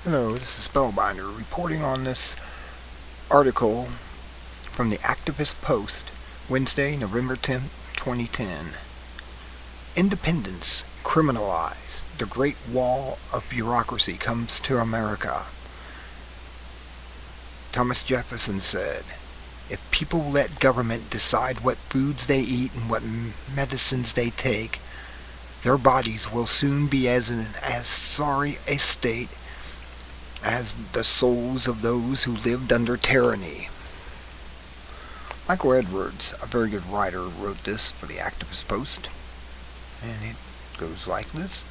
Hello, this is Spellbinder reporting on this article from the Activist Post, Wednesday, November 10th, 2010. Independence criminalized. The Great Wall of Bureaucracy comes to America. Thomas Jefferson said, "If people let government decide what foods they eat and what medicines they take, their bodies will soon be as sorry a state as the souls of those who lived under tyranny." Michael Edwards, a very good writer, wrote this for the Activist Post, and it goes like this.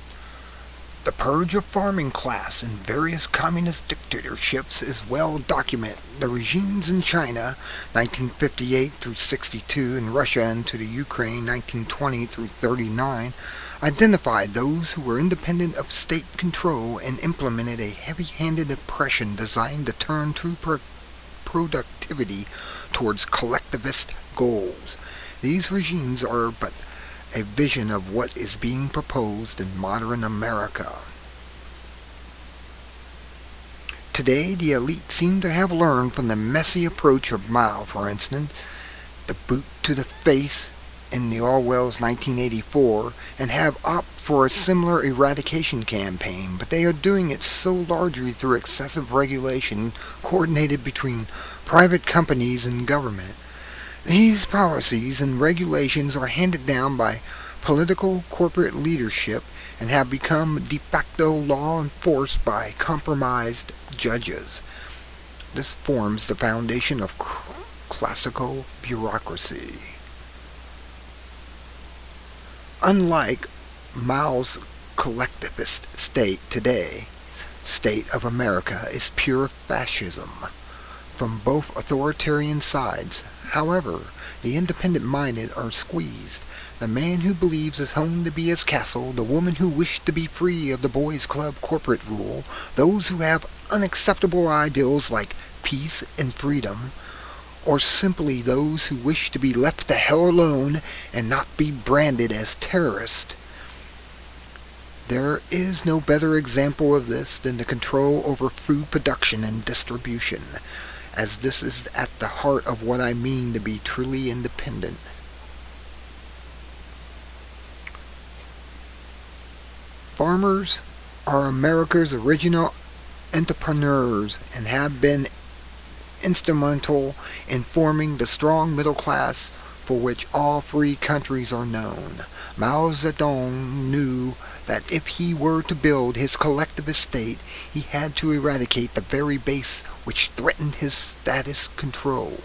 The purge of farming class in various communist dictatorships is well documented. The regimes in China, 1958 through 62, and Russia and to the Ukraine, 1920 through 39, identified those who were independent of state control and implemented a heavy-handed oppression designed to turn true productivity towards collectivist goals. These regimes are but a vision of what is being proposed in modern America. Today, the elite seem to have learned from the messy approach of Mao, for instance, the boot to the face in the Orwell's 1984, and have opted for a similar eradication campaign, but they are doing it so largely through excessive regulation coordinated between private companies and government. These policies and regulations are handed down by political corporate leadership and have become de facto law enforced by compromised judges. This forms the foundation of classical bureaucracy. Unlike Mao's collectivist state today, state of America is pure fascism from both authoritarian sides. However, the independent-minded are squeezed. The man who believes his home to be his castle, the woman who wished to be free of the boys' club corporate rule, those who have unacceptable ideals like peace and freedom, or simply those who wish to be left the hell alone and not be branded as terrorists. There is no better example of this than the control over food production and distribution, as this is at the heart of what I mean to be truly independent. Farmers are America's original entrepreneurs and have been instrumental in forming the strong middle class for which all free countries are known. Mao Zedong knew that if he were to build his collectivist state, he had to eradicate the very base which threatened his status control.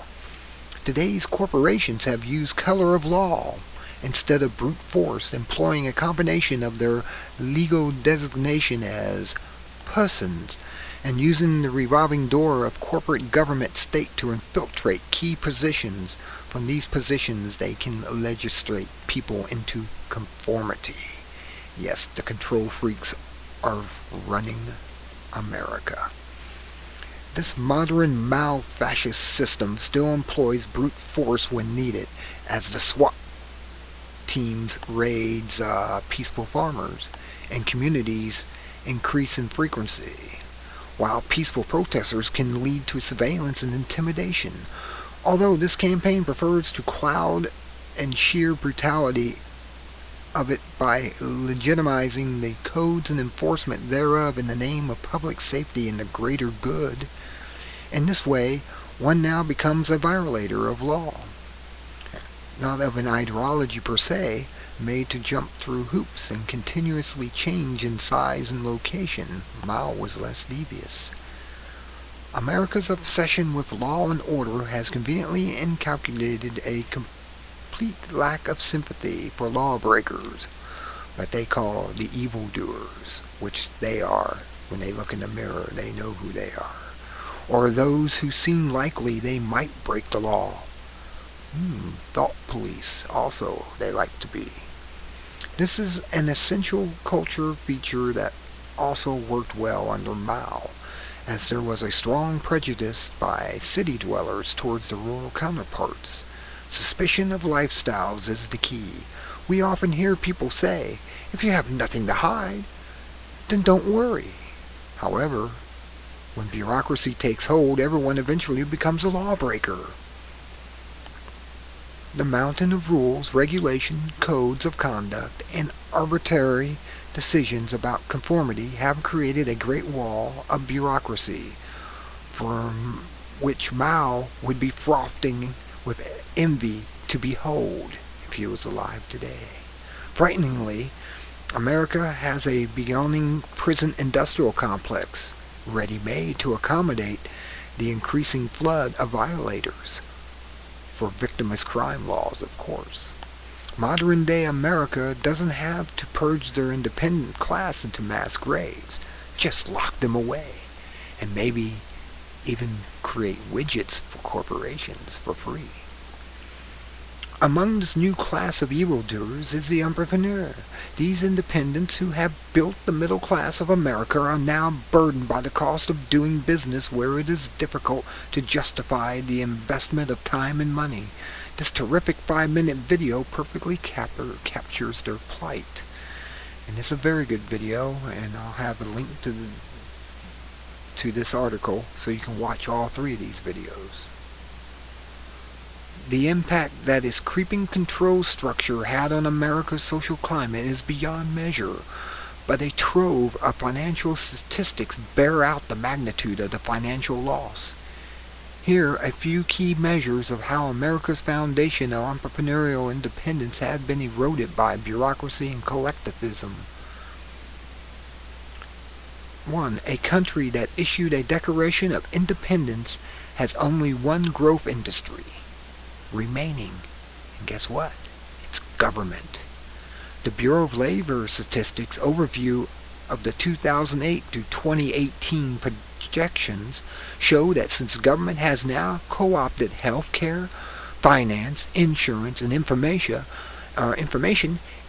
Today's corporations have used color of law instead of brute force, employing a combination of their legal designation as persons and using the revolving door of corporate government state to infiltrate key positions. From these positions they can legislate people into conformity. Yes, the control freaks are running America. This modern Mao fascist system still employs brute force when needed, as the SWAT teams raids peaceful farmers, and communities increase in frequency, while peaceful protesters can lead to surveillance and intimidation. Although this campaign prefers to cloud and sheer brutality of it by legitimizing the codes and enforcement thereof in the name of public safety and the greater good. In this way, one now becomes a violator of law, not of an ideology per se, made to jump through hoops and continuously change in size and location. Mao was less devious. America's obsession with law and order has conveniently inculcated a complete lack of sympathy for lawbreakers, what they call the evildoers, which they are. When they look in the mirror, they know who they are. Or those who seem likely they might break the law. Thought police, also, they like to be. This is an essential culture feature that also worked well under Mao, as there was a strong prejudice by city dwellers towards the rural counterparts. Suspicion of lifestyles is the key. We often hear people say, if you have nothing to hide, then don't worry. However, When bureaucracy takes hold, everyone eventually becomes a lawbreaker. The mountain of rules, regulation, codes of conduct, and arbitrary decisions about conformity have created a great wall of bureaucracy, from which Mao would be frothing with envy to behold if he was alive today. Frighteningly, America has a burgeoning prison industrial complex, ready-made to accommodate the increasing flood of violators, for victimless crime laws, of course. Modern-day America doesn't have to purge their independent class into mass graves. Just lock them away, and maybe even create widgets for corporations for free. Among this new class of evildoers is the entrepreneur. These independents who have built the middle class of America are now burdened by the cost of doing business where it is difficult to justify the investment of time and money. This terrific 5-minute video perfectly captures their plight. And it's a very good video, and I'll have a link to this article so you can watch all 3 of these videos. The impact that its creeping control structure had on America's social climate is beyond measure, but a trove of financial statistics bear out the magnitude of the financial loss. Here a few key measures of how America's foundation of entrepreneurial independence had been eroded by bureaucracy and collectivism. 1. A country that issued a Declaration of Independence has only one growth industry remaining, and guess what? It's government. The Bureau of Labor Statistics overview of the 2008 to 2018 projections show that since government has now co-opted healthcare, finance, insurance, and information,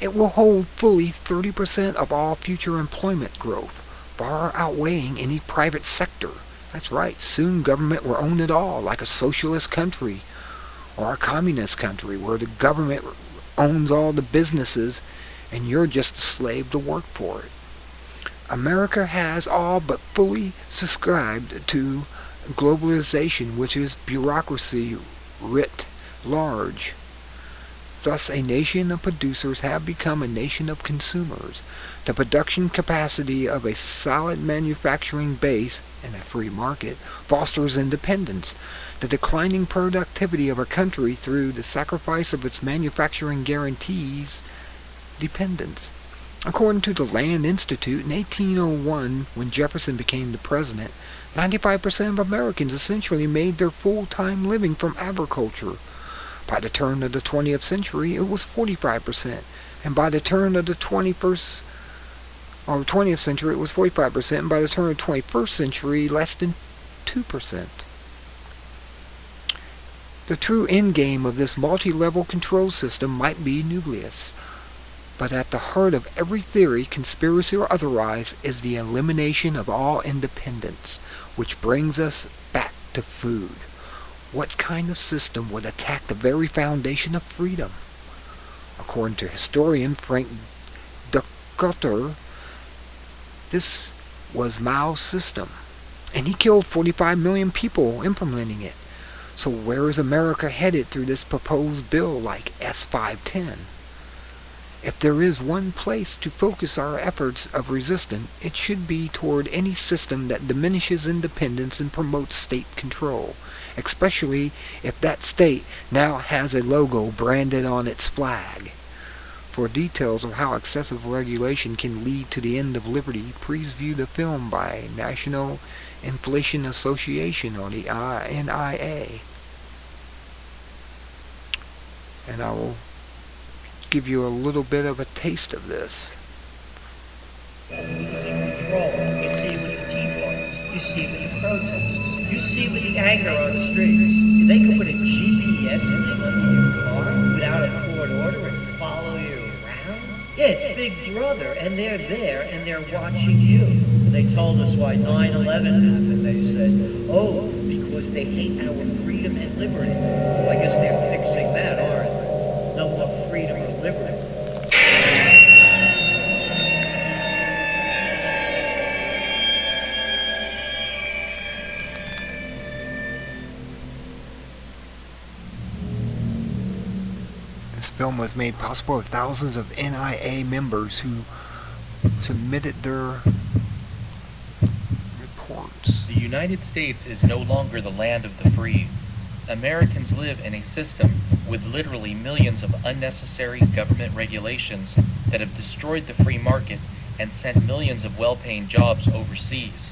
it will hold fully 30% of all future employment growth, far outweighing any private sector. That's right, soon government will own it all, like a socialist country or a communist country where the government owns all the businesses and you're just a slave to work for it. America has all but fully subscribed to globalization, which is bureaucracy writ large. Thus, a nation of producers have become a nation of consumers. The production capacity of a solid manufacturing base and a free market fosters independence. The declining productivity of a country through the sacrifice of its manufacturing guarantees dependence. According to the Land Institute, in 1801, when Jefferson became the president, 95% of Americans essentially made their full-time living from agriculture. By the turn of the 20th century, it was 45%, and by the turn of the 20th century, it was 45%, and by the turn of the 21st century, less than 2%. The true endgame of this multi-level control system might be nucleus, but at the heart of every theory, conspiracy or otherwise, is the elimination of all independence, which brings us back to food. What kind of system would attack the very foundation of freedom? According to historian Frank Ducker, this was Mao's system, and he killed 45 million people implementing it. So where is America headed through this proposed bill like S510? If there is one place to focus our efforts of resistance, it should be toward any system that diminishes independence and promotes state control, especially if that state now has a logo branded on its flag. For details of how excessive regulation can lead to the end of liberty, please view the film by National Inflation Association or the NIA. And I will give you a little bit of a taste of this. You see control. You see it with the Tea Parties. You see it with the protests. You see it with the anger on the streets. If they could put a GPS thing under your car without a court order and follow you around, yeah, it's Big Brother, and they're there, and they're watching you. And they told us why 9/11 happened. They said, oh, because they hate our freedom and liberty. Well, I guess they're fixing that, aren't they? No more freedom or liberty. This film was made possible with thousands of NIA members who submitted their reports. The United States is no longer the land of the free. Americans live in a system with literally millions of unnecessary government regulations that have destroyed the free market and sent millions of well-paying jobs overseas.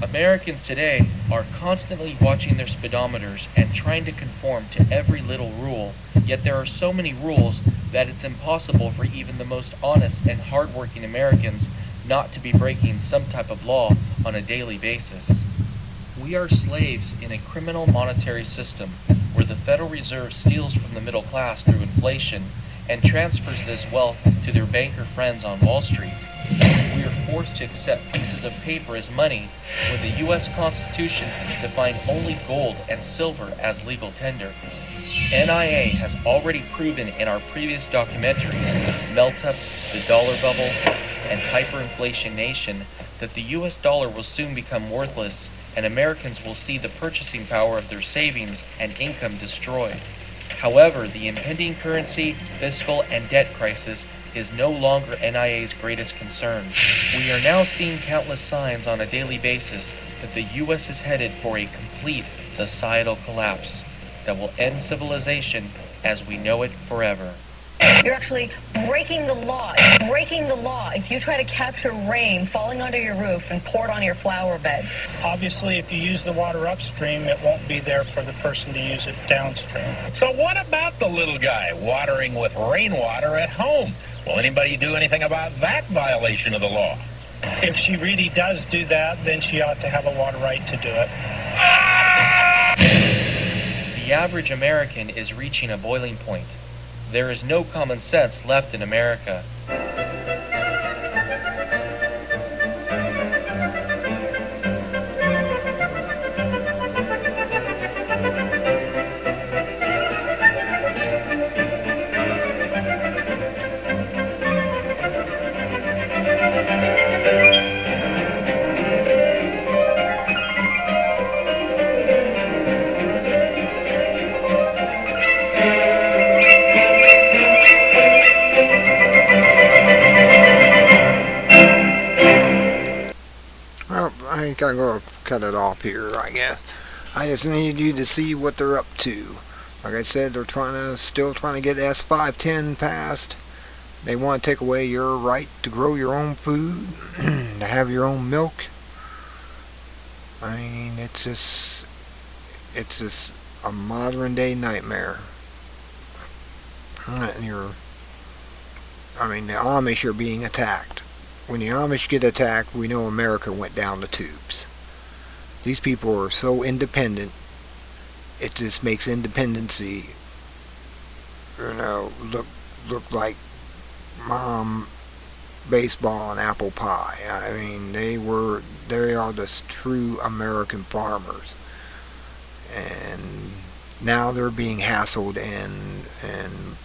Americans today are constantly watching their speedometers and trying to conform to every little rule, yet there are so many rules that it's impossible for even the most honest and hardworking Americans not to be breaking some type of law on a daily basis. We are slaves in a criminal monetary system where the Federal Reserve steals from the middle class through inflation and transfers this wealth to their banker friends on Wall Street. We are forced to accept pieces of paper as money when the U.S. Constitution defined only gold and silver as legal tender. NIA has already proven in our previous documentaries, Melt Up, The Dollar Bubble, and Hyperinflation Nation, that the U.S. dollar will soon become worthless and Americans will see the purchasing power of their savings and income destroyed. However, the impending currency, fiscal, and debt crisis is no longer NIA's greatest concern. We are now seeing countless signs on a daily basis that the U.S. is headed for a complete societal collapse that will end civilization as we know it forever. You're actually breaking the law. Breaking the law if you try to capture rain falling onto your roof and pour it on your flower bed. Obviously, if you use the water upstream, it won't be there for the person to use it downstream. So what about the little guy watering with rainwater at home? Will anybody do anything about that violation of the law? If she really does do that, then she ought to have a water right to do it. The average American is reaching a boiling point. There is no common sense left in America. I think I'm going to cut it off here, I guess. I just need you to see what they're up to. Like I said, they're still trying to get S510 passed. They want to take away your right to grow your own food, to have your own milk. I mean, it's just a modern day nightmare. The Amish are being attacked. When the Amish get attacked, we know America went down the tubes. These people are so independent, it just makes independency, look like mom, baseball, and apple pie. I mean, they are the true American farmers. And now they're being hassled and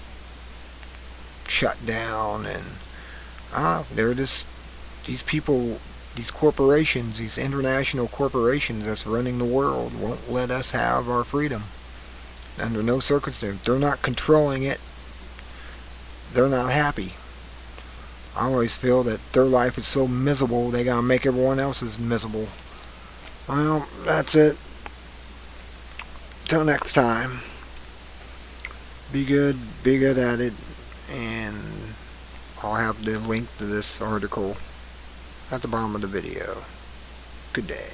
shut down, and they're just these people, these corporations, these international corporations that's running the world won't let us have our freedom under no circumstance. They're not controlling it. They're not happy. I always feel that their life is so miserable they gotta make everyone else's miserable. Well, that's it. Till next time. Be good at it, and I'll have the link to this article at the bottom of the video. Good day.